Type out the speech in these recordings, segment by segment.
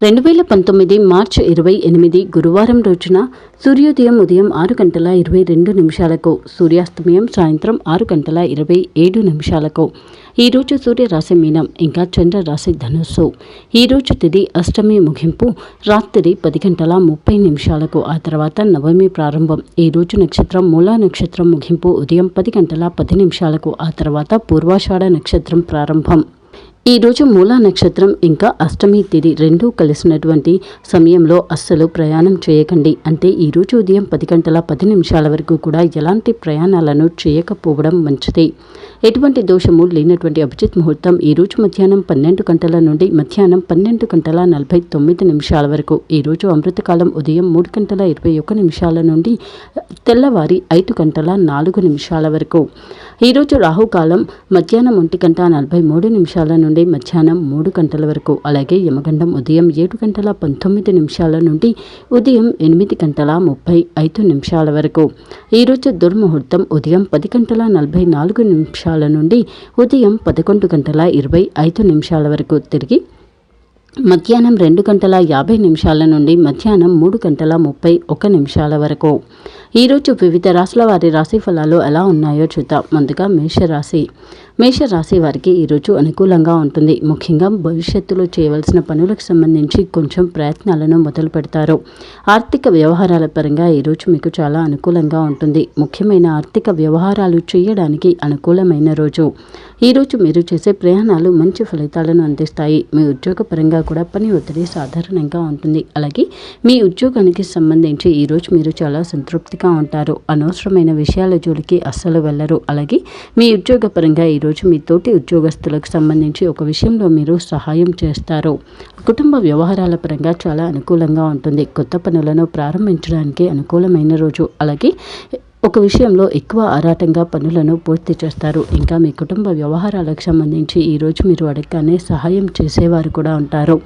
2019 మార్చి 28 గురువారం రోజున సూర్యోదయం ఉదయం 6:22 సూర్యాస్తమయం సాయంత్రం 6:27 ఈరోజు సూర్యరాశి మీనం ఇంకా చంద్రరాశి ధనుస్సు. ఈరోజు తిథి అష్టమి ముగింపు రాత్రి 10:30 ఆ తర్వాత నవమి ప్రారంభం. ఈరోజు నక్షత్రం మూలా నక్షత్రం ముగింపు ఉదయం 10:10 ఆ తర్వాత పూర్వాషాఢ నక్షత్రం ప్రారంభం. ఈరోజు మూలా నక్షత్రం ఇంకా అష్టమి తిథి రెండూ కలిసినటువంటి సమయంలో అస్సలు ప్రయాణం చేయకండి. అంటే ఈరోజు ఉదయం 10:10 వరకు కూడా ఎలాంటి ప్రయాణాలను చేయకపోవడం మంచిది. ఎటువంటి దోషము లేనటువంటి అభిజిత్ ముహూర్తం ఈరోజు మధ్యాహ్నం 12 గంటల నుండి మధ్యాహ్నం 12:49 వరకు. ఈరోజు అమృతకాలం ఉదయం 3:21 నుండి తెల్లవారి 5:04 వరకు. ఈరోజు రాహుకాలం మధ్యాహ్నం 1:43 నుండి మధ్యాహ్నం 3 గంటల వరకు. అలాగే యమగండం ఉదయం 7:19 నుండి ఉదయం 8:35 వరకు. ఈరోజు దుర్ముహూర్తం ఉదయం 10:44 నుండి ఉదయం 11:25 వరకు. తిరిగి మధ్యాహ్నం 2:50 నుండి మధ్యాహ్నం 3:31 వరకు. ఈరోజు వివిధ రాశుల వారి రాశి ఫలాలు ఎలా ఉన్నాయో చూద్దాం. ముందుగా మేషరాశి వారికి ఈరోజు అనుకూలంగా ఉంటుంది. ముఖ్యంగా భవిష్యత్తులో చేయవలసిన పనులకు సంబంధించి కొంచెం ప్రయత్నాలను మొదలు పెడతారు. ఆర్థిక వ్యవహారాల పరంగా ఈరోజు మీకు చాలా అనుకూలంగా ఉంటుంది. ముఖ్యమైన ఆర్థిక వ్యవహారాలు చేయడానికి అనుకూలమైన రోజు. ఈరోజు మీరు చేసే ప్రయాణాలు మంచి ఫలితాలను అందిస్తాయి. మీ ఉద్యోగ పరంగా కూడా పని ఒత్తిడి సాధారణంగా ఉంటుంది. అలాగే మీ ఉద్యోగానికి సంబంధించి ఈరోజు మీరు చాలా సంతృప్తిగా ఉంటారు. అనవసరమైన విషయాల జోలికి అస్సలు వెళ్ళరు. అలాగే మీ ఉద్యోగ పరంగా ఈరోజు మీ తోటి ఉద్యోగస్తులకు సంబంధించి ఒక విషయంలో మీరు సహాయం చేస్తారు. కుటుంబ వ్యవహారాల పరంగా చాలా అనుకూలంగా ఉంటుంది. కొత్త పనులను ప్రారంభించడానికి అనుకూలమైన రోజు. అలాగే ఒక విషయంలో ఎక్కువ ఆరాటంగా పనులను పూర్తి చేస్తారు. ఇంకా మీ కుటుంబ వ్యవహారాలకు సంబంధించి ఈరోజు మీరు అడగగానే సహాయం చేసేవారు కూడా ఉంటారు.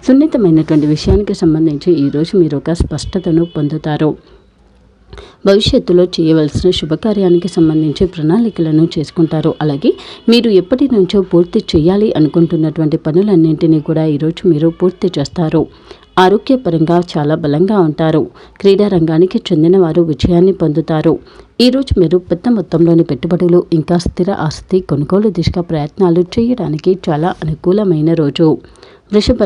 సున్నితమైనటువంటి విషయానికి సంబంధించి ఈరోజు మీరు ఒక స్పష్టతను పొందుతారు. భవిష్యత్తులో చేయవలసిన శుభకార్యానికి సంబంధించి ప్రణాళికలను చేసుకుంటారు. అలాగే మీరు ఎప్పటి నుంచో పూర్తి చేయాలి అనుకుంటున్నటువంటి పనులన్నింటినీ కూడా ఈరోజు మీరు పూర్తి చేస్తారు. ఆరోగ్యపరంగా చాలా బలంగా ఉంటారు. క్రీడా రంగానికి చెందిన వారు విజయాన్ని పొందుతారు. ఈరోజు మీరు పెద్ద మొత్తంలోని పెట్టుబడులు ఇంకా స్థిర ఆస్తి కొనుగోలు దిశగా ప్రయత్నాలు చేయడానికి చాలా అనుకూలమైన రోజు. వృషభ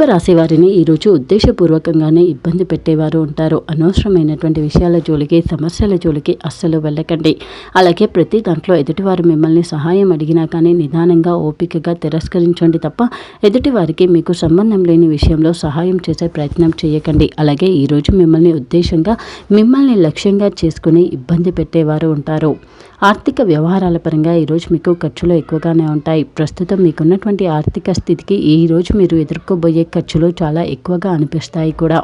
రాశి వారిని ఈరోజు ఉద్దేశపూర్వకంగానే ఇబ్బంది పెట్టేవారు ఉంటారు. అనవసరమైనటువంటి విషయాల జోలికి సమస్యల జోలికి అస్సలు వెళ్ళకండి. అలాగే ప్రతి దాంట్లో ఎదుటివారు మిమ్మల్ని సహాయం అడిగినా కానీ నిదానంగా ఓపికగా తిరస్కరించండి తప్ప ఎదుటివారికి మీకు సంబంధం లేని విషయంలో సహాయం చేసే ప్రయత్నం చేయకండి. అలాగే ఈరోజు మిమ్మల్ని లక్ష్యంగా చేసుకుని ఇబ్బంది పెట్టేవారు ఉంటారు. ఆర్థిక వ్యవహారాల పరంగా ఈరోజు మీకు ఖర్చులు ఎక్కువగానే ఉంటాయి. ప్రస్తుతం మీకున్నటువంటి ఆర్థిక స్థితికి ఈరోజు మీరు ఎదుర్కోబోయే ఖర్చులు చాలా ఎక్కువగా అనిపిస్తాయి కూడా.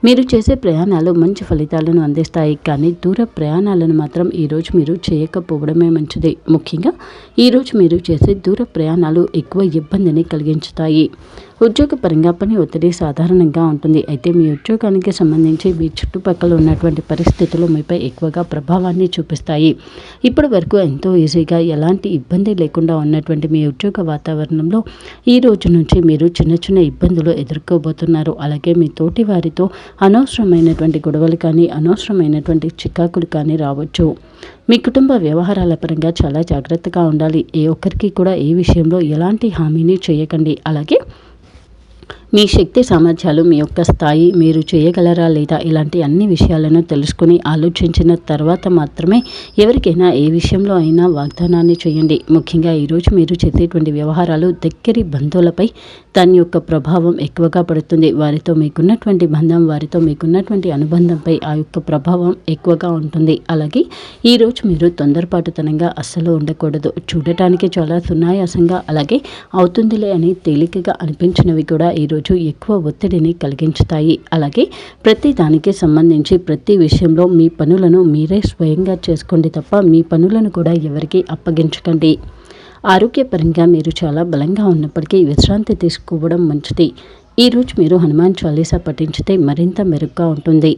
మీరు చేసే ప్రయాణాలు మంచి ఫలితాలను అందిస్తాయి. కానీ దూర ప్రయాణాలను మాత్రం ఈరోజు మీరు చేయకపోవడమే మంచిది. ముఖ్యంగా ఈరోజు మీరు చేసే దూర ప్రయాణాలు ఎక్కువ ఇబ్బందిని కలిగించుతాయి. ఉద్యోగపరంగా పని ఒత్తిడి సాధారణంగా ఉంటుంది. అయితే మీ ఉద్యోగానికి సంబంధించి మీ చుట్టుపక్కల ఉన్నటువంటి పరిస్థితులు మీపై ఎక్కువగా ప్రభావాన్ని చూపిస్తాయి. ఇప్పటి వరకు ఎంతో ఈజీగా ఎలాంటి ఇబ్బంది లేకుండా ఉన్నటువంటి మీ ఉద్యోగ వాతావరణంలో ఈ రోజు నుంచి మీరు చిన్న చిన్న ఇబ్బందులు ఎదుర్కోబోతున్నారు. అలాగే మీ తోటి వారితో అనవసరమైనటువంటి గొడవలు కానీ అనవసరమైనటువంటి చికాకులు కానీ రావచ్చు. మీ కుటుంబ వ్యవహారాల పరంగా చాలా జాగ్రత్తగా ఉండాలి. ఏ ఒక్కరికి కూడా ఏ విషయంలో ఎలాంటి హామీని చేయకండి. అలాగే మీ శక్తి సామర్థ్యాలు, మీ యొక్క స్థాయి, మీరు చేయగలరా లేదా ఇలాంటి అన్ని విషయాలను తెలుసుకుని ఆలోచించిన తర్వాత మాత్రమే ఎవరికైనా ఏ విషయంలో అయినా వాగ్దానాన్ని చేయండి. ముఖ్యంగా ఈరోజు మీరు చేసేటువంటి వ్యవహారాలు దగ్గరి బంధువులపై దాని యొక్క ప్రభావం ఎక్కువగా పడుతుంది. వారితో మీకున్నటువంటి బంధం, వారితో మీకున్నటువంటి అనుబంధంపై ఆ యొక్క ప్రభావం ఎక్కువగా ఉంటుంది. అలాగే ఈరోజు మీరు తొందరపాటుతనంగా అస్సలు ఉండకూడదు. చూడటానికి చాలా సునాయాసంగా అలాగే అవుతుందిలే అని తేలికగా అనిపించినవి కూడా ఈరోజు ఎక్కువ ఒత్తిడిని కలిగించుతాయి. అలాగే ప్రతి దానికి సంబంధించి ప్రతి విషయంలో మీ పనులను మీరే స్వయంగా చేసుకోండి తప్ప మీ పనులను కూడా ఎవరికి అప్పగించకండి. ఆరోగ్యపరంగా మీరు చాలా బలంగా ఉన్నప్పటికీ విశ్రాంతి తీసుకోవడం మంచిది. ఈరోజు మీరు హనుమాన్ చాలీసా పఠించితే మరింత మెరుగ్గా ఉంటుంది.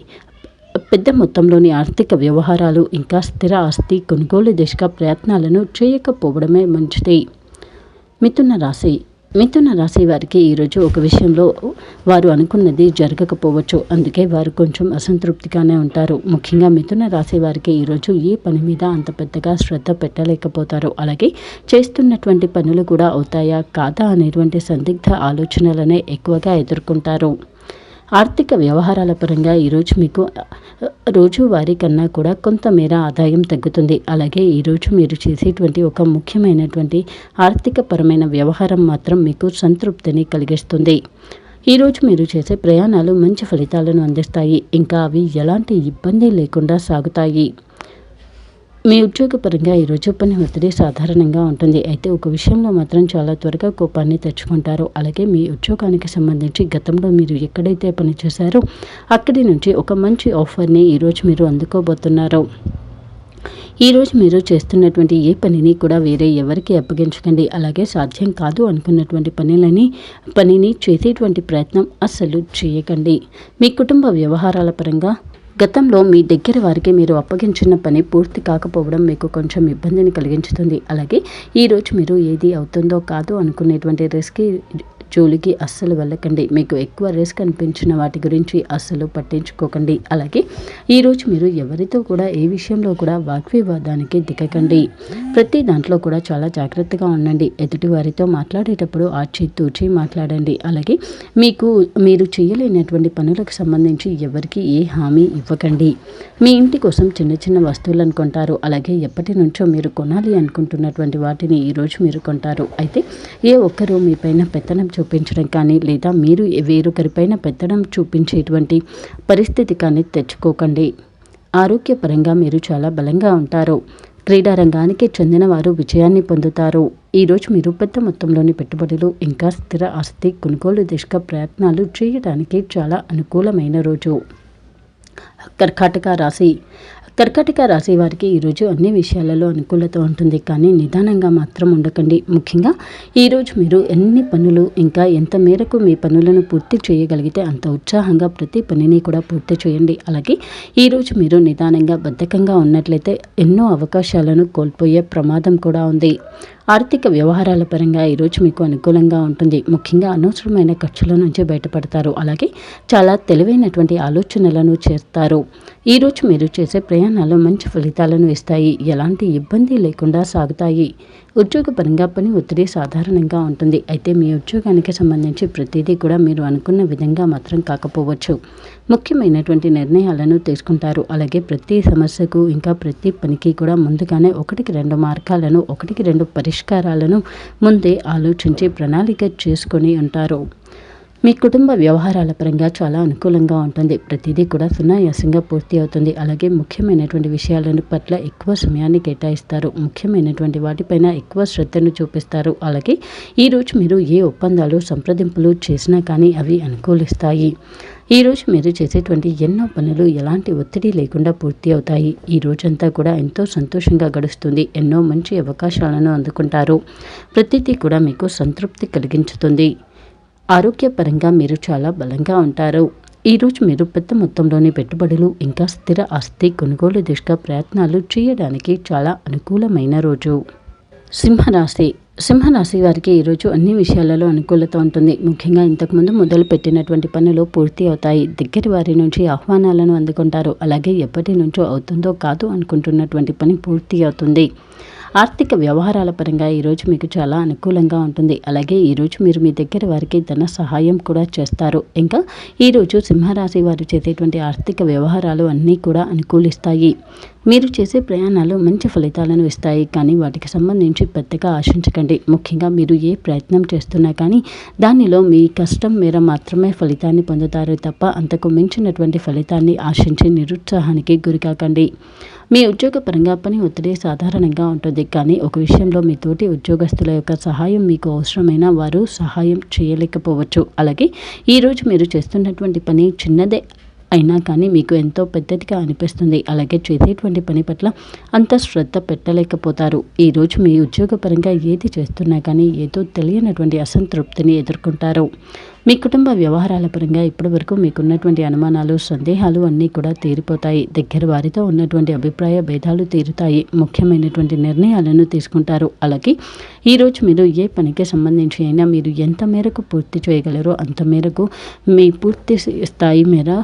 పెద్ద మొత్తంలోని ఆర్థిక వ్యవహారాలు ఇంకా స్థిర ఆస్తి కొనుగోలు దిశగా ప్రయత్నాలను చేయకపోవడమే మంచిది. మిథున రాశి మిథున రాశి వారికి ఈరోజు ఒక విషయంలో వారు అనుకున్నది జరగకపోవచ్చు. అందుకే వారు కొంచెం అసంతృప్తిగానే ఉంటారు. ముఖ్యంగా మిథున రాశి వారికి ఈరోజు ఏ పని మీద అంత పెద్దగా శ్రద్ధ పెట్టలేకపోతారు. అలాగే చేస్తున్నటువంటి పనులు కూడా అవుతాయా కాదా అనేటువంటి సందిగ్ధ ఆలోచనలనే ఎక్కువగా ఎదుర్కొంటారు. ఆర్థిక వ్యవహారాల పరంగా ఈరోజు మీకు రోజువారీ కన్నా కూడా కొంతమేర ఆదాయం తగ్గుతుంది. అలాగే ఈరోజు మీరు చేసేటువంటి ఒక ముఖ్యమైనటువంటి ఆర్థిక పరమైన వ్యవహారం మాత్రం మీకు సంతృప్తిని కలిగిస్తుంది. ఈరోజు మీరు చేసే ప్రయాణాలు మంచి ఫలితాలను అందిస్తాయి. ఇంకా అవి ఎలాంటి ఇబ్బంది లేకుండా సాగుతాయి. మీ ఉద్యోగపరంగా ఈరోజు పని ఒత్తిడి సాధారణంగా ఉంటుంది. అయితే ఒక విషయంలో మాత్రం చాలా త్వరగా కోపాన్ని తెచ్చుకుంటారు. అలాగే మీ ఉద్యోగానికి సంబంధించి గతంలో మీరు ఎక్కడైతే పని చేశారో అక్కడి నుంచి ఒక మంచి ఆఫర్ని ఈరోజు మీరు అందుకోబోతున్నారు. ఈరోజు మీరు చేస్తున్నటువంటి ఏ పనిని కూడా వేరే ఎవరికి అప్పగించకండి. అలాగే సాధ్యం కాదు అనుకున్నటువంటి పనిని చేసేటువంటి ప్రయత్నం అస్సలు చేయకండి. మీ కుటుంబ వ్యవహారాల పరంగా గతంలో మీ దగ్గర వారికి మీరు అప్పగించిన పని పూర్తి కాకపోవడం మీకు కొంచెం ఇబ్బందిని కలిగించుతుంది. అలాగే ఈరోజు మీరు ఏది అవుతుందో కాదో అనుకునేటువంటి రిస్క్ జోలికి అస్సలు వెళ్ళకండి. మీకు ఎక్కువ రిస్క్ అనిపించిన వాటి గురించి అస్సలు పట్టించుకోకండి. అలాగే ఈరోజు మీరు ఎవరితో కూడా ఏ విషయంలో కూడా వాగ్వివాదానికి దిగకండి. ప్రతి దాంట్లో కూడా చాలా జాగ్రత్తగా ఉండండి. ఎదుటి వారితో మాట్లాడేటప్పుడు ఆచితూచి మాట్లాడండి. అలాగే మీరు చేయలేనటువంటి పనులకు సంబంధించి ఎవరికి ఏ హామీ ఇవ్వకండి. మీ ఇంటి కోసం చిన్న చిన్న వస్తువులను కొంటారు. అలాగే ఎప్పటి నుంచో మీరు కొనాలి అనుకుంటున్నటువంటి వాటిని ఈరోజు మీరు కొంటారు. అయితే ఏ ఒక్కరూ మీ పైన పెత్తనం చూపించడం కానీ లేదా మీరు వేరొకరిపైన పెత్తనం చూపించేటువంటి పరిస్థితి కానీ తెచ్చుకోకండి. ఆరోగ్యపరంగా మీరు చాలా బలంగా ఉంటారు. క్రీడా రంగానికి చెందిన వారు విజయాన్ని పొందుతారు. ఈరోజు మీరు పెద్ద మొత్తంలోని పెట్టుబడులు ఇంకా స్థిర ఆస్తి కొనుగోలు దిశగా ప్రయత్నాలు చేయడానికి చాలా అనుకూలమైన రోజు. కర్కాటక రాశి వారికి ఈరోజు అన్ని విషయాలలో అనుకూలత ఉంటుంది. కానీ నిదానంగా మాత్రం ఉండకండి. ముఖ్యంగా ఈరోజు మీరు ఎన్ని పనులు ఇంకా ఎంత మేరకు మీ పనులను పూర్తి చేయగలిగితే అంత ఉత్సాహంగా ప్రతి పనిని కూడా పూర్తి చేయండి. అలాగే ఈరోజు మీరు నిదానంగా బద్ధకంగా ఉన్నట్లయితే ఎన్నో అవకాశాలను కోల్పోయే ప్రమాదం కూడా ఉంది. ఆర్థిక వ్యవహారాల పరంగా ఈరోజు మీకు అనుకూలంగా ఉంటుంది. ముఖ్యంగా అనవసరమైన ఖర్చుల నుంచి బయటపడతారు. అలాగే చాలా తెలివైనటువంటి ఆలోచనలను చేస్తారు. ఈరోజు మీరు చేసే ప్రయాణాలు మంచి ఫలితాలను ఇస్తాయి. ఎలాంటి ఇబ్బంది లేకుండా సాగుతాయి. ఉద్యోగపరంగా పని ఒత్తిడి సాధారణంగా ఉంటుంది. అయితే మీ ఉద్యోగానికి సంబంధించి ప్రతిదీ కూడా మీరు అనుకున్న విధంగా మాత్రం కాకపోవచ్చు. ముఖ్యమైనటువంటి నిర్ణయాలను తీసుకుంటారు. అలాగే ప్రతి సమస్యకు ఇంకా ప్రతి పనికి కూడా ముందుగానే 1-2 మార్గాలను 1-2 పరిష్కారాలను ముందే ఆలోచించి ప్రణాళిక చేసుకొని ఉంటారు. మీ కుటుంబ వ్యవహారాల పరంగా చాలా అనుకూలంగా ఉంటుంది. ప్రతిదీ కూడా సునాయాసంగా పూర్తి అవుతుంది. అలాగే ముఖ్యమైనటువంటి విషయాలను పట్ల ఎక్కువ సమయాన్ని కేటాయిస్తారు. ముఖ్యమైనటువంటి వాటిపైన ఎక్కువ శ్రద్ధను చూపిస్తారు. అలాగే ఈరోజు మీరు ఏ ఒప్పందాలు సంప్రదింపులు చేసినా కానీ అవి అనుకూలిస్తాయి. ఈరోజు మీరు చేసేటువంటి ఎన్నో పనులు ఎలాంటి ఒత్తిడి లేకుండా పూర్తి అవుతాయి. ఈ రోజంతా కూడా ఎంతో సంతోషంగా గడుస్తుంది. ఎన్నో మంచి అవకాశాలను అందుకుంటారు. ప్రతిదీ కూడా మీకు సంతృప్తి కలిగించుతుంది. ఆరోగ్యపరంగా మీరు చాలా బలంగా ఉంటారు. ఈరోజు మీరు పెద్ద మొత్తంలోని పెట్టుబడులు ఇంకా స్థిర ఆస్తి కొనుగోలు దిశగా ప్రయత్నాలు చేయడానికి చాలా అనుకూలమైన రోజు. సింహరాశి వారికి ఈరోజు అన్ని విషయాలలో అనుకూలత ఉంటుంది. ముఖ్యంగా ఇంతకుముందు మొదలు పెట్టినటువంటి పనులు పూర్తి అవుతాయి. దగ్గరి వారి నుంచి ఆహ్వానాలను అందుకుంటారు. అలాగే ఎప్పటి నుంచో అవుతుందో కాదు అనుకుంటున్నటువంటి పని పూర్తి అవుతుంది. ఆర్థిక వ్యవహారాల పరంగా ఈరోజు మీకు చాలా అనుకూలంగా ఉంటుంది. అలాగే ఈరోజు మీరు మీ దగ్గర వారికి ధన సహాయం కూడా చేస్తారు. ఇంకా ఈరోజు సింహరాశి వారు చేసేటువంటి ఆర్థిక వ్యవహారాలు అన్నీ కూడా అనుకూలిస్తాయి. మీరు చేసే ప్రయాణాలు మంచి ఫలితాలను ఇస్తాయి. కానీ వాటికి సంబంధించి పెద్దగా ఆశించకండి. ముఖ్యంగా మీరు ఏ ప్రయత్నం చేస్తున్నా కానీ దానిలో మీ కష్టం మేర మాత్రమే ఫలితాన్ని పొందుతారు తప్ప అంతకు మించినటువంటి ఫలితాన్ని ఆశించి నిరుత్సాహానికి గురికాకండి. మీ ఉద్యోగపరంగా పని ఒత్తిడి సాధారణంగా ఉంటుంది. కానీ ఒక విషయంలో మీ తోటి ఉద్యోగస్తుల యొక్క సహాయం మీకు అవసరమైన వారు సహాయం చేయలేకపోవచ్చు. అలాగే ఈరోజు మీరు చేస్తున్నటువంటి పని చిన్నదే అయినా కానీ మీకు ఎంతో పెద్దదిగా అనిపిస్తుంది. అలాగే చేసేటువంటి పని పట్ల అంత శ్రద్ధ పెట్టలేకపోతారు. ఈరోజు మీ ఉద్యోగపరంగా ఏది చేస్తున్నా కానీ ఏదో తెలియనటువంటి అసంతృప్తిని ఎదుర్కొంటారు. మీ కుటుంబ వ్యవహారాల పరంగా ఇప్పటివరకు మీకున్నటువంటి అనుమానాలు, సందేహాలు అన్నీ కూడా తీరిపోతాయి. దగ్గర వారితో ఉన్నటువంటి అభిప్రాయ భేదాలు తీరుతాయి. ముఖ్యమైనటువంటి నిర్ణయాలను తీసుకుంటారు. అలాగే ఈరోజు మీరు ఏ పనికి సంబంధించి అయినా మీరు ఎంత మేరకు పూర్తి చేయగలరో అంత మేరకు మీ పూర్తి స్థాయి మేర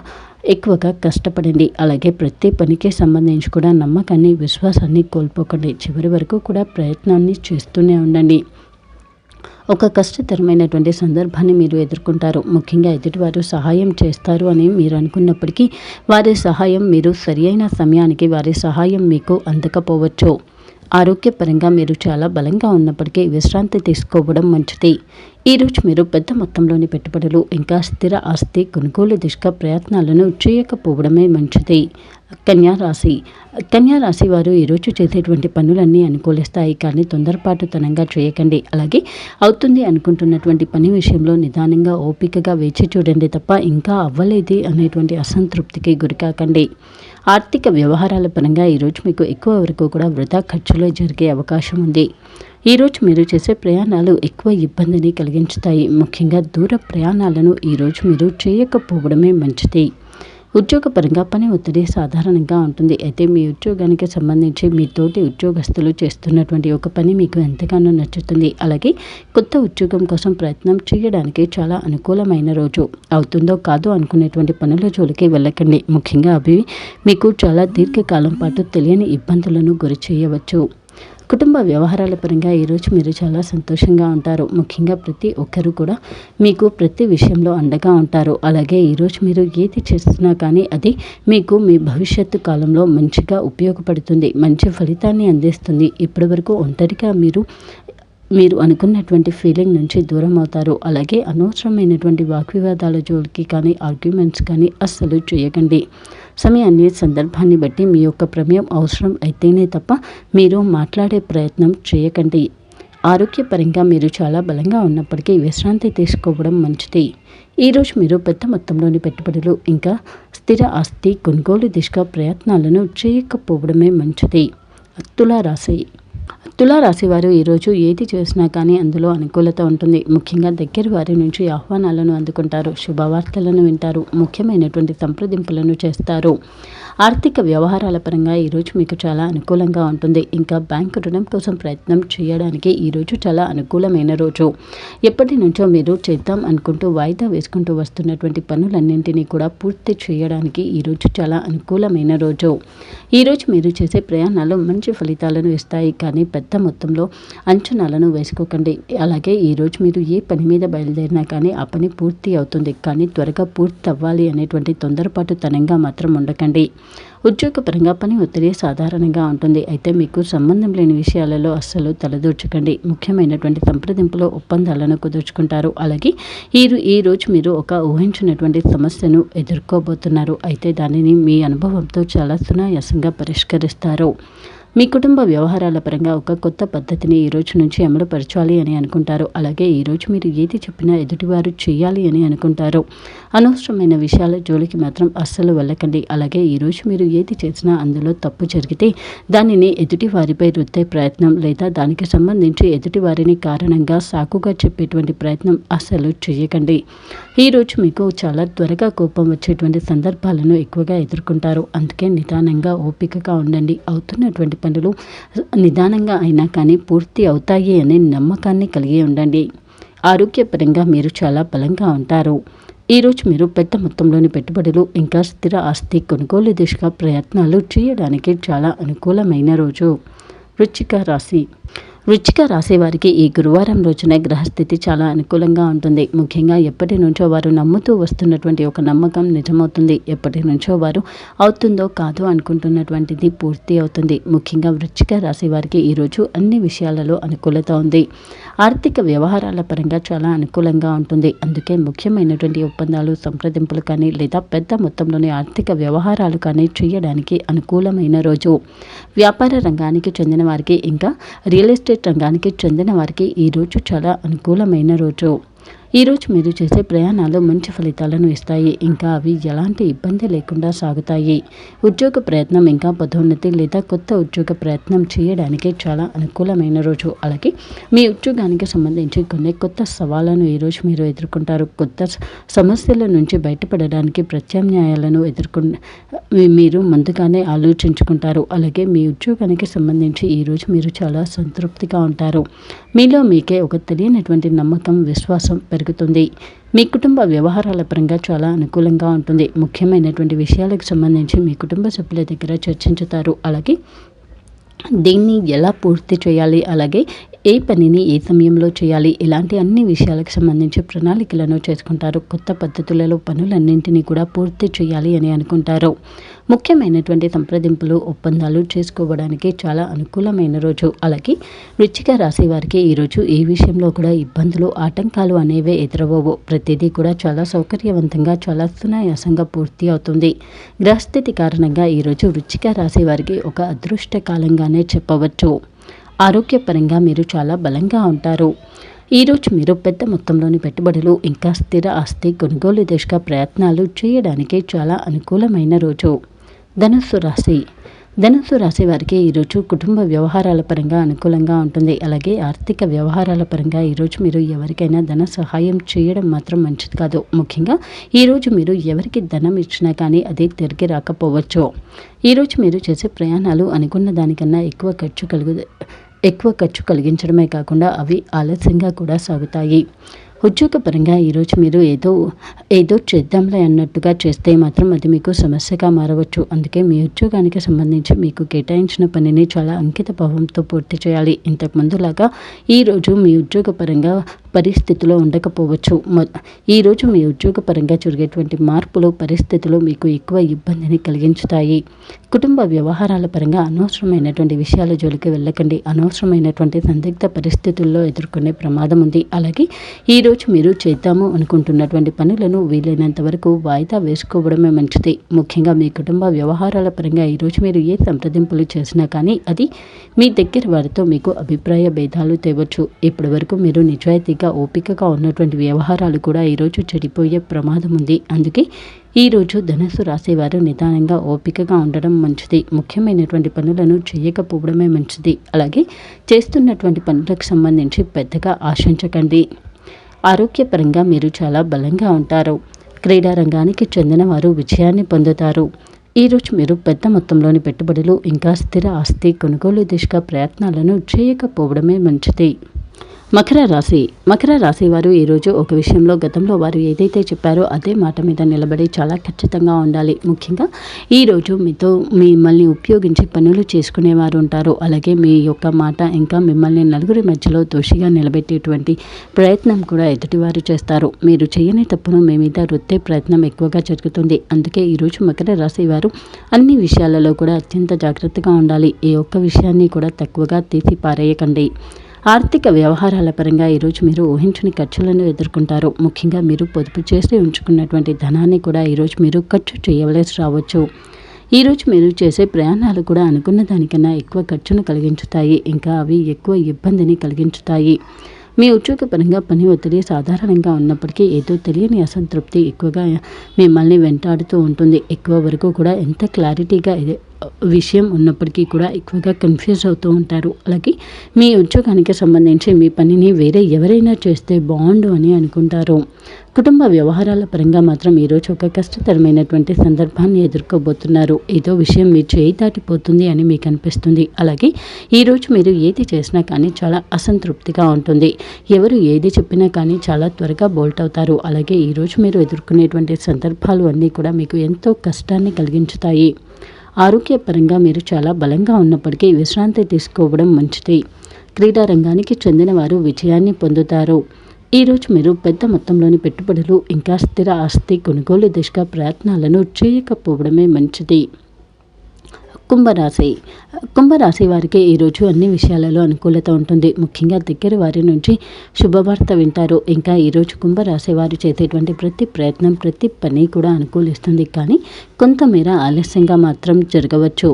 ఎక్కువగా కష్టపడండి. అలాగే ప్రతి పనికి సంబంధించి కూడా నమ్మకాన్ని, విశ్వాసాన్ని కోల్పోకండి. చివరి వరకు కూడా ప్రయత్నాన్ని చేస్తూనే ఉండండి. ఒక కష్టతరమైనటువంటి సందర్భాన్ని మీరు ఎదుర్కొంటారు. ముఖ్యంగా ఎదుటివారు సహాయం చేస్తారు అని మీరు అనుకున్నప్పటికీ వారి సహాయం మీరు సరియైన సమయానికి వారి సహాయం మీకు అందకపోవచ్చు. ఆరోగ్యపరంగా మీరు చాలా బలంగా ఉన్నప్పటికీ విశ్రాంతి తీసుకోవడం మంచిది. ఈరోజు మీరు పెద్ద మొత్తంలోని పెట్టుబడులు ఇంకా స్థిర ఆస్తి కొనుగోలు దిశగా ప్రయత్నాలను చేయకపోవడమే మంచిది. కన్యారాశి వారు ఈరోజు చేసేటువంటి పనులన్నీ అనుకూలిస్తాయి, కానీ తొందరపాటుతనంగా చేయకండి. అలాగే అవుతుంది అనుకుంటున్నటువంటి పని విషయంలో నిదానంగా ఓపికగా వేచి చూడండి తప్ప ఇంకా అవ్వలేదు అనేటువంటి అసంతృప్తికి గురికాకండి. ఆర్థిక వ్యవహారాల పరంగా ఈరోజు మీకు ఎక్కువ వరకు కూడా వృధా ఖర్చులు జరిగే అవకాశం ఉంది. ఈరోజు మీరు చేసే ప్రయాణాలు ఎక్కువ ఇబ్బందిని కలిగించుతాయి. ముఖ్యంగా దూర ప్రయాణాలను ఈరోజు మీరు చేయకపోవడమే మంచిది. ఉద్యోగపరంగా పని ఒత్తిడి సాధారణంగా ఉంటుంది. అయితే మీ ఉద్యోగానికి సంబంధించి మీ తోటి ఉద్యోగస్తులు చేస్తున్నటువంటి ఒక పని మీకు ఎంతగానో నచ్చుతుంది. అలాగే కొత్త ఉద్యోగం కోసం ప్రయత్నం చేయడానికి చాలా అనుకూలమైన రోజు. అవుతుందో కాదో అనుకునేటువంటి పనుల జోలికి వెళ్ళకండి. ముఖ్యంగా అవి మీకు చాలా దీర్ఘకాలం పాటు తెలియని ఇబ్బందులను గురి చేయవచ్చు. కుటుంబ వ్యవహారాల పరంగా ఈరోజు మీరు చాలా సంతోషంగా ఉంటారు. ముఖ్యంగా ప్రతి ఒక్కరు కూడా మీకు ప్రతి విషయంలో అండగా ఉంటారు. అలాగే ఈరోజు మీరు ఏది చేస్తున్నా కానీ అది మీకు మీ భవిష్యత్తు కాలంలో మంచిగా ఉపయోగపడుతుంది, మంచి ఫలితాన్ని అందిస్తుంది. ఇప్పటి వరకు ఒంటరిగా మీరు అనుకున్నటువంటి ఫీలింగ్ నుంచి దూరం అవుతారు. అలాగే అనవసరమైనటువంటి వాగ్వివాదాల జోలికి కానీ ఆర్గ్యుమెంట్స్ కానీ అస్సలు చేయకండి. సమయాన్ని, సందర్భాన్ని బట్టి మీ యొక్క ప్రమేయం అవసరం అయితేనే తప్ప మీరు మాట్లాడే ప్రయత్నం చేయకండి. ఆరోగ్యపరంగా మీరు చాలా బలంగా ఉన్నప్పటికీ విశ్రాంతి తీసుకోవడం మంచిది. ఈరోజు మీరు పెద్ద మొత్తంలోని పెట్టుబడులు ఇంకా స్థిర ఆస్తి కొనుగోలు దిశగా ప్రయత్నాలను చేయకపోవడమే మంచిది. తులారాశి వారు ఈరోజు ఏది చేసినా కానీ అందులో అనుకూలత ఉంటుంది. ముఖ్యంగా దగ్గర వారి నుంచి ఆహ్వానాలను అందుకుంటారు, శుభవార్తలను వింటారు, ముఖ్యమైనటువంటి సంప్రదింపులను చేస్తారు. ఆర్థిక వ్యవహారాల పరంగా ఈరోజు మీకు చాలా అనుకూలంగా ఉంటుంది. ఇంకా బ్యాంకు రుణం కోసం ప్రయత్నం చేయడానికి ఈరోజు చాలా అనుకూలమైన రోజు. ఎప్పటి నుంచో మీరు చేద్దాం అనుకుంటూ వాయిదా వేసుకుంటూ వస్తున్నటువంటి పనులన్నింటినీ కూడా పూర్తి చేయడానికి ఈరోజు చాలా అనుకూలమైన రోజు. ఈరోజు మీరు చేసే ప్రయాణాలు మంచి ఫలితాలను ఇస్తాయి, కానీ పెద్ద మొత్తంలో అంచనాలను వేసుకోకండి. అలాగే ఈరోజు మీరు ఏ పని మీద బయలుదేరినా కానీ ఆ పని పూర్తి అవుతుంది, కానీ త్వరగా పూర్తి అవ్వాలి అనేటువంటి తొందరపాటుతనంగా మాత్రం ఉండకండి. ఉద్యోగపరంగా పని ఒత్తిడి సాధారణంగా ఉంటుంది. అయితే మీకు సంబంధం లేని విషయాలలో అస్సలు తలదూర్చకండి. ముఖ్యమైనటువంటి సంప్రదింపులో ఒప్పందాలను కుదుర్చుకుంటారు. అలాగే ఈ రోజు మీరు ఒక ఊహించినటువంటి సమస్యను ఎదుర్కోబోతున్నారు. అయితే దానిని మీ అనుభవంతో చాలా సునాయాసంగా పరిష్కరిస్తారు. మీ కుటుంబ వ్యవహారాల పరంగా ఒక కొత్త పద్ధతిని ఈ రోజు నుంచి అమలుపరచాలి అని అనుకుంటారు. అలాగే ఈరోజు మీరు ఏది చెప్పినా ఎదుటివారు చేయాలి అని అనుకుంటారు. అనవసరమైన విషయాల జోలికి మాత్రం అస్సలు వెళ్ళకండి. అలాగే ఈరోజు మీరు ఏది చేసినా అందులో తప్పు జరిగితే దానిని ఎదుటి వారిపై రుద్దే ప్రయత్నం లేదా దానికి సంబంధించి ఎదుటి వారిని కారణంగా సాకుగా చెప్పేటువంటి ప్రయత్నం అస్సలు చేయకండి. ఈరోజు మీకు చాలా త్వరగా కోపం వచ్చేటువంటి సందర్భాలను ఎక్కువగా ఎదుర్కొంటారు. అందుకే నిదానంగా ఓపికగా ఉండండి. అవుతున్నటువంటి పనులు నిదానంగా అయినా కానీ పూర్తి అవుతాయి అనే నమ్మకాన్ని కలిగి ఉండండి. ఆరోగ్యపరంగా మీరు చాలా బలంగా ఉంటారు. ఈరోజు మీరు పెద్ద మొత్తంలోని పెట్టుబడులు ఇంకా స్థిర ఆస్తి కొనుగోలు దిశగా ప్రయత్నాలు చేయడానికి చాలా అనుకూలమైన రోజు. వృశ్చిక రాశి వారికి ఈ గురువారం రోజున గ్రహస్థితి చాలా అనుకూలంగా ఉంటుంది. ముఖ్యంగా ఎప్పటి నుంచో వారు నమ్ముతూ వస్తున్నటువంటి ఒక నమ్మకం నిజమవుతుంది. ఎప్పటి నుంచో వారు అవుతుందో కాదో అనుకుంటున్నటువంటిది పూర్తి అవుతుంది. ముఖ్యంగా వృశ్చిక రాశి వారికి ఈరోజు అన్ని విషయాలలో అనుకూలత ఉంది. ఆర్థిక వ్యవహారాల పరంగా చాలా అనుకూలంగా ఉంటుంది. అందుకే ముఖ్యమైనటువంటి ఒప్పందాలు, సంప్రదింపులు కానీ లేదా పెద్ద మొత్తంలోని ఆర్థిక వ్యవహారాలు కానీ చేయడానికి అనుకూలమైన రోజు. వ్యాపార రంగానికి చెందిన వారికి ఇంకా రియల్ ఎస్టేట్ రంగానికి చెందిన వారికి ఈరోజు చాలా అనుకూలమైన రోజు. ఈరోజు మీరు చేసే ప్రయాణాలు మంచి ఫలితాలను ఇస్తాయి. ఇంకా అవి ఎలాంటి ఇబ్బంది లేకుండా సాగుతాయి. ఉద్యోగ ప్రయత్నం ఇంకా పదోన్నతి లేదా కొత్త ఉద్యోగ ప్రయత్నం చేయడానికి చాలా అనుకూలమైన రోజు. అలాగే మీ ఉద్యోగానికి సంబంధించి కొన్ని కొత్త సవాళ్లను ఈరోజు మీరు ఎదుర్కొంటారు. కొత్త సమస్యల నుంచి బయటపడడానికి ప్రత్యామ్నాయాలను మీరు ముందుగానే ఆలోచించుకుంటారు. అలాగే మీ ఉద్యోగానికి సంబంధించి ఈరోజు మీరు చాలా సంతృప్తిగా ఉంటారు. మీలో మీకే ఒక తెలియనటువంటి నమ్మకం, విశ్వాసం పెరుగుతుంది. మీ కుటుంబ వ్యవహారాల పరంగా చాలా అనుకూలంగా ఉంటుంది. ముఖ్యమైనటువంటి విషయాలకు సంబంధించి మీ కుటుంబ సభ్యుల దగ్గర చర్చించుతారు. అలాగే దీన్ని ఎలా పూర్తి చేయాలి, అలాగే ఏ పనిని ఏ సమయంలో చేయాలి, ఇలాంటి అన్ని విషయాలకు సంబంధించి ప్రణాళికలను చేసుకుంటారు. కొత్త పద్ధతులలో పనులన్నింటినీ కూడా పూర్తి చేయాలి అని అనుకుంటారు. ముఖ్యమైనటువంటి సంప్రదింపులు, ఒప్పందాలు చేసుకోవడానికి చాలా అనుకూలమైన రోజు. అలాగే వృశ్చిక రాశి వారికి ఈరోజు ఏ విషయంలో కూడా ఇబ్బందులు, ఆటంకాలు అనేవే ఎదురవ్వవు. ప్రతిదీ కూడా చాలా సౌకర్యవంతంగా, చాలా సునాయాసంగా పూర్తి అవుతుంది. గ్రహస్థితి కారణంగా ఈరోజు వృశ్చిక రాశి వారికి ఒక అదృష్ట కాలంగానే చెప్పవచ్చు. ఆరోగ్యపరంగా మీరు చాలా బలంగా ఉంటారు. ఈరోజు మీరు పెద్ద మొత్తంలోని పెట్టుబడులు ఇంకా స్థిర ఆస్తి కొనుగోలు దిశగా ప్రయత్నాలు చేయడానికి చాలా అనుకూలమైన రోజు. ధనుస్సు రాశి వారికి ఈరోజు కుటుంబ వ్యవహారాల పరంగా అనుకూలంగా ఉంటుంది. అలాగే ఆర్థిక వ్యవహారాల పరంగా ఈరోజు మీరు ఎవరికైనా ధన సహాయం చేయడం మాత్రం మంచిది కాదు. ముఖ్యంగా ఈరోజు మీరు ఎవరికి ధనం ఇచ్చినా కానీ అది తిరిగి రాకపోవచ్చు. ఈరోజు మీరు చేసే ప్రయాణాలు అనుకున్న దానికన్నా ఎక్కువ ఖర్చు కలిగించడమే కాకుండా అవి ఆలస్యంగా కూడా సాగుతాయి. ఉద్యోగపరంగా ఈరోజు మీరు ఏదో చేద్దాంలే అన్నట్టుగా చేస్తే మాత్రం అది మీకు సమస్యగా మారవచ్చు. అందుకే మీ ఉద్యోగానికి సంబంధించి మీకు కేటాయించిన పనిని చాలా అంకిత భావంతో పూర్తి చేయాలి. ఇంతకుముందులాగా ఈరోజు మీ ఉద్యోగపరంగా పరిస్థితిలో ఉండకపోవచ్చు. ఈరోజు మీ ఉద్యోగపరంగా జరిగేటువంటి మార్పులు, పరిస్థితులు మీకు ఎక్కువ ఇబ్బందిని కలిగించుతాయి. కుటుంబ వ్యవహారాల పరంగా అనవసరమైనటువంటి విషయాల జోలికి వెళ్ళకండి. అనవసరమైనటువంటి సందిగ్ధ పరిస్థితుల్లో ఎదుర్కొనే ప్రమాదం ఉంది. అలాగే ఈరోజు మీరు చేద్దాము అనుకుంటున్నటువంటి పనులను వీలైనంత వరకు వాయిదా వేసుకోవడమే మంచిది. ముఖ్యంగా మీ కుటుంబ వ్యవహారాల పరంగా ఈరోజు మీరు ఏ సంప్రదింపులు చేసినా కానీ అది మీ దగ్గర వారితో మీకు అభిప్రాయ భేదాలు తేవచ్చు. ఇప్పటి వరకు మీరు నిజాయితీగా, ఓపికగా ఉన్నటువంటి వ్యవహారాలు కూడా ఈరోజు చెడిపోయే ప్రమాదం ఉంది. అందుకే ఈరోజు ధనుస్సు రాశివారు నిదానంగా, ఓపికగా ఉండడం మంచిది. ముఖ్యమైనటువంటి పనులను చేయకపోవడమే మంచిది. అలాగే చేస్తున్నటువంటి పనులకు సంబంధించి పెద్దగా ఆశించకండి. ఆరోగ్యపరంగా మీరు చాలా బలంగా ఉంటారు. క్రీడా రంగానికి చెందిన వారు విజయాన్ని పొందుతారు. ఈరోజు మీరు పెద్ద మొత్తంలోని పెట్టుబడులు ఇంకా స్థిర ఆస్తి కొనుగోలు దిశగా ప్రయత్నాలను చేయకపోవడమే మంచిది. మకర రాశి వారు ఈరోజు ఒక విషయంలో గతంలో వారు ఏదైతే చెప్పారో అదే మాట మీద నిలబడి చాలా ఖచ్చితంగా ఉండాలి. ముఖ్యంగా ఈరోజు మిమ్మల్ని ఉపయోగించి పనులు చేసుకునేవారు ఉంటారు. అలాగే మీ యొక్క మాట ఇంకా మిమ్మల్ని నలుగురి మధ్యలో దోషిగా నిలబెట్టేటువంటి ప్రయత్నం కూడా ఎదుటివారు చేస్తారు. మీరు చేయని తప్పును మీ మీద రుద్దే ప్రయత్నం ఎక్కువగా జరుగుతుంది. అందుకే ఈరోజు మకర రాశి వారు అన్ని విషయాలలో కూడా అత్యంత జాగ్రత్తగా ఉండాలి. ఏ ఒక్క విషయాన్ని కూడా తక్కువగా తీసి పారేయకండి. ఆర్థిక వ్యవహారాల పరంగా ఈరోజు మీరు ఊహించని ఖర్చులను ఎదుర్కొంటారు. ముఖ్యంగా మీరు పొదుపు చేసి ఉంచుకున్నటువంటి ధనాన్ని కూడా ఈరోజు మీరు ఖర్చు చేయవలసి రావచ్చు. ఈరోజు మీరు చేసే ప్రయాణాలు కూడా అనుకున్న దానికన్నా ఎక్కువ ఖర్చును కలిగించుతాయి. ఇంకా అవి ఎక్కువ ఇబ్బందిని కలిగించుతాయి. మీ ఉద్యోగపరంగా పని ఒత్తిడి సాధారణంగా ఉన్నప్పటికీ ఏదో తెలియని అసంతృప్తి ఎక్కువగా మిమ్మల్ని వెంటాడుతూ ఉంటుంది. ఎక్కువ వరకు కూడా ఎంత క్లారిటీగా విషయం ఉన్నప్పటికీ కూడా ఎక్కువగా కన్ఫ్యూజ్ అవుతూ ఉంటారు. అలాగే మీ ఉద్యోగానికి సంబంధించి మీ పనిని వేరే ఎవరైనా చేస్తే బాగుండు అని అనుకుంటారు. కుటుంబ వ్యవహారాల పరంగా మాత్రం ఈరోజు ఒక కష్టతరమైనటువంటి సందర్భాన్ని ఎదుర్కోబోతున్నారు. ఏదో విషయం మీ చేయి దాటిపోతుంది అని మీకు అనిపిస్తుంది. అలాగే ఈరోజు మీరు ఏది చేసినా కానీ చాలా అసంతృప్తిగా ఉంటుంది. ఎవరు ఏది చెప్పినా కానీ చాలా త్వరగా బోల్ట్ అవుతారు. అలాగే ఈరోజు మీరు ఎదుర్కొనేటువంటి సందర్భాలు అన్నీ కూడా మీకు ఎంతో కష్టాన్ని కలిగించుతాయి. ఆరోగ్యపరంగా మీరు చాలా బలంగా ఉన్నప్పటికీ విశ్రాంతి తీసుకోవడం మంచిది. క్రీడా రంగానికి చెందిన వారు విజయాన్ని పొందుతారు. ఈరోజు మీరు పెద్ద మొత్తంలోని పెట్టుబడులు ఇంకా స్థిర ఆస్తి కొనుగోలు దిశగా ప్రయత్నాలను చేయకపోవడమే మంచిది. కుంభరాశి వారికి ఈరోజు అన్ని విషయాలలో అనుకూలత ఉంటుంది. ముఖ్యంగా దగ్గర వారి నుంచి శుభవార్త వింటారు. ఇంకా ఈరోజు కుంభరాశి వారు చేసేటువంటి ప్రతి ప్రయత్నం, ప్రతి పని కూడా అనుకూలిస్తుంది. కానీ కొంతమేర ఆలస్యంగా మాత్రం జరగవచ్చు.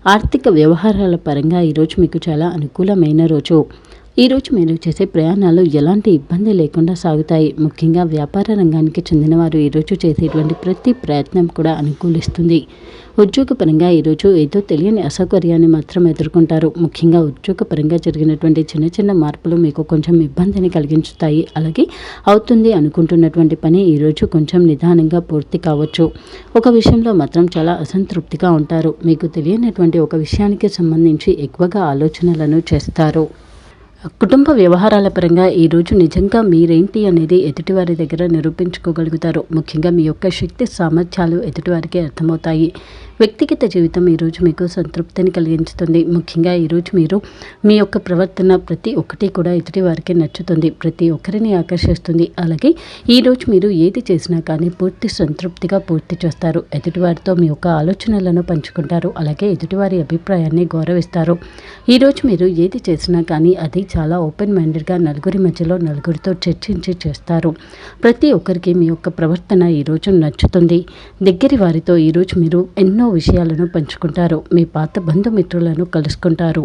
ఆర్థిక వ్యవహారాల పరంగా ఈరోజు మీకు చాలా అనుకూలమైన రోజు. ఈరోజు మీరు చేసే ప్రయాణాలు ఎలాంటి ఇబ్బంది లేకుండా సాగుతాయి. ముఖ్యంగా వ్యాపార రంగానికి చెందినవారు ఈరోజు చేసేటువంటి ప్రతి ప్రయత్నం కూడా అనుకూలిస్తుంది. ఉద్యోగపరంగా ఈరోజు ఏదో తెలియని అసౌకర్యాన్ని మాత్రం ఎదుర్కొంటారు. ముఖ్యంగా ఉద్యోగపరంగా జరిగినటువంటి చిన్న చిన్న మార్పులు మీకు కొంచెం ఇబ్బందిని కలిగించుతాయి. అలాగే అవుతుంది అనుకుంటున్నటువంటి పని ఈరోజు కొంచెం నిదానంగా పూర్తి కావచ్చు. ఒక విషయంలో మాత్రం చాలా అసంతృప్తిగా ఉంటారు. మీకు తెలియనటువంటి ఒక విషయానికి సంబంధించి ఎక్కువగా ఆలోచనలను చేస్తారు. కుటుంబ వ్యవహారాల పరంగా ఈరోజు నిజంగా మీరేంటి అనేది ఎదుటివారి దగ్గర నిరూపించుకోగలుగుతారు. ముఖ్యంగా మీ యొక్క శక్తి సామర్థ్యాలు ఎదుటివారికి అర్థమవుతాయి. వ్యక్తిగత జీవితం ఈరోజు మీకు సంతృప్తిని కలిగించుతుంది. ముఖ్యంగా ఈరోజు మీరు మీ యొక్క ప్రవర్తన ప్రతి ఒక్కటి కూడా ఎదుటివారికి నచ్చుతుంది. ప్రతి ఒక్కరిని ఆకర్షిస్తుంది. అలాగే ఈరోజు మీరు ఏది చేసినా కానీ పూర్తి సంతృప్తిగా పూర్తి చేస్తారు. ఎదుటివారితో మీ యొక్క ఆలోచనలను పంచుకుంటారు. అలాగే ఎదుటివారి అభిప్రాయాన్ని గౌరవిస్తారు. ఈరోజు మీరు ఏది చేసినా కానీ అది చాలా ఓపెన్ మైండెడ్గా నలుగురితో చర్చించి చేస్తారు. ప్రతి ఒక్కరికి మీ యొక్క ప్రవర్తన ఈరోజు నచ్చుతుంది. దగ్గరి వారితో ఈరోజు మీరు ఎన్నో విషయాలను పంచుకుంటారు. మీ పాత బంధుమిత్రులను కలుసుకుంటారు.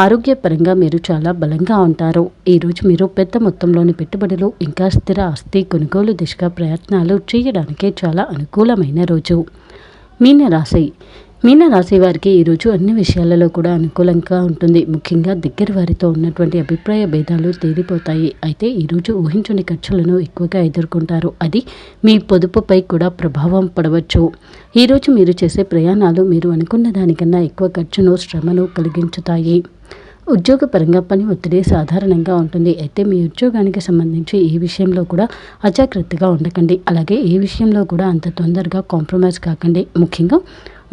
ఆరోగ్యపరంగా మీరు చాలా బలంగా ఉంటారు. ఈరోజు మీరు పెద్ద మొత్తంలోని పెట్టుబడులు ఇంకా స్థిర ఆస్తి కొనుగోలు దిశగా ప్రయత్నాలు చేయడానికి చాలా అనుకూలమైన రోజు. మీనరాశి వారికి ఈరోజు అన్ని విషయాలలో కూడా అనుకూలంగా ఉంటుంది. ముఖ్యంగా దగ్గర వారితో ఉన్నటువంటి అభిప్రాయ భేదాలు తేలిపోతాయి. అయితే ఈరోజు ఊహించని ఖర్చులను ఎక్కువగా ఎదుర్కొంటారు. అది మీ పొదుపుపై కూడా ప్రభావం పడవచ్చు. ఈరోజు మీరు చేసే ప్రయాణాలు మీరు అనుకున్న దానికన్నా ఎక్కువ ఖర్చును శ్రమను కలిగించుతాయి. ఉద్యోగపరంగా పని ఒత్తిడి సాధారణంగా ఉంటుంది. అయితే మీ ఉద్యోగానికి సంబంధించి ఈ విషయంలో కూడా అజాగ్రత్తగా ఉండకండి. అలాగే ఏ విషయంలో కూడా అంత తొందరగా కాంప్రమైజ్ కాకండి. ముఖ్యంగా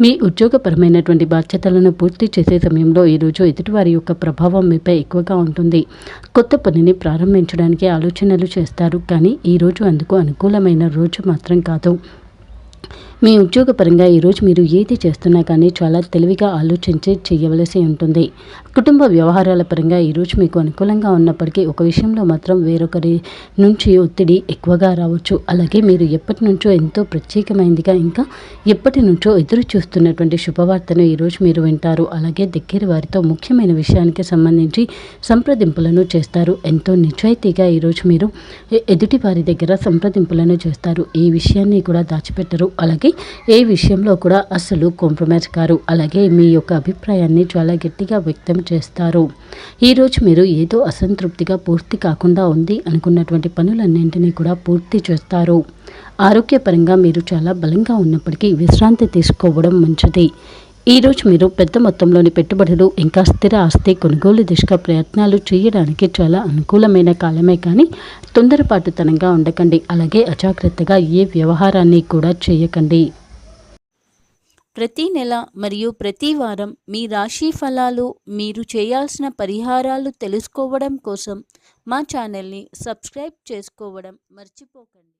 మీ ఉద్యోగపరమైనటువంటి బాధ్యతలను పూర్తి చేసే సమయంలో ఈరోజు ఎదుటివారి యొక్క ప్రభావం మీపై ఎక్కువగా ఉంటుంది. కొత్త పనిని ప్రారంభించడానికి ఆలోచనలు చేస్తారు. కానీ ఈరోజు అందుకు అనుకూలమైన రోజు మాత్రం కాదు. మీ ఉద్యోగపరంగా ఈరోజు మీరు ఏది చేస్తున్నా కానీ చాలా తెలివిగా ఆలోచించి చేయవలసి ఉంటుంది. కుటుంబ వ్యవహారాల పరంగా ఈరోజు మీకు అనుకూలంగా ఉన్నప్పటికీ ఒక విషయంలో మాత్రం వేరొకరి నుంచి ఒత్తిడి ఎక్కువగా రావచ్చు. అలాగే మీరు ఎప్పటి నుంచో ఎంతో ప్రత్యేకమైనదిగా ఇంకా ఎప్పటి నుంచో ఎదురు చూస్తున్నటువంటి శుభవార్తను ఈరోజు మీరు వింటారు. అలాగే దగ్గర వారితో ముఖ్యమైన విషయానికి సంబంధించి సంప్రదింపులను చేస్తారు. ఎంతో నిజాయితీగా ఈరోజు మీరు ఎదుటి వారి దగ్గర సంప్రదింపులను చేస్తారు. ఈ విషయాన్ని కూడా దాచిపెట్టరు. అలాగే ఏ విషయంలో కూడా అస్సలు కాంప్రమైజ్ కారు. అలాగే మీ యొక్క అభిప్రాయాన్ని చాలా గట్టిగా వ్యక్తం చేస్తారు. ఈరోజు మీరు ఏదో అసంతృప్తిగా పూర్తి కాకుండా ఉంది అనుకున్నటువంటి పనులన్నింటినీ కూడా పూర్తి చేస్తారు. ఆరోగ్యపరంగా మీరు చాలా బలంగా ఉన్నప్పటికీ విశ్రాంతి తీసుకోవడం మంచిది. ఈరోజు మీరు పెద్ద మొత్తంలోని పెట్టుబడులు ఇంకా స్థిర ఆస్తి కొనుగోలు దిశగా ప్రయత్నాలు చేయడానికి చాలా అనుకూలమైన కాలమే, కానీ తొందరపాటుతనంగా ఉండకండి. అలాగే అజాగ్రత్తగా ఏ వ్యవహారాన్ని కూడా చేయకండి. ప్రతి నెల మరియు ప్రతి వారం మీ రాశి ఫలాలు, మీరు చేయాల్సిన పరిహారాలు తెలుసుకోవడం కోసం మా ఛానల్ని సబ్స్క్రైబ్ చేసుకోవడం మర్చిపోకండి.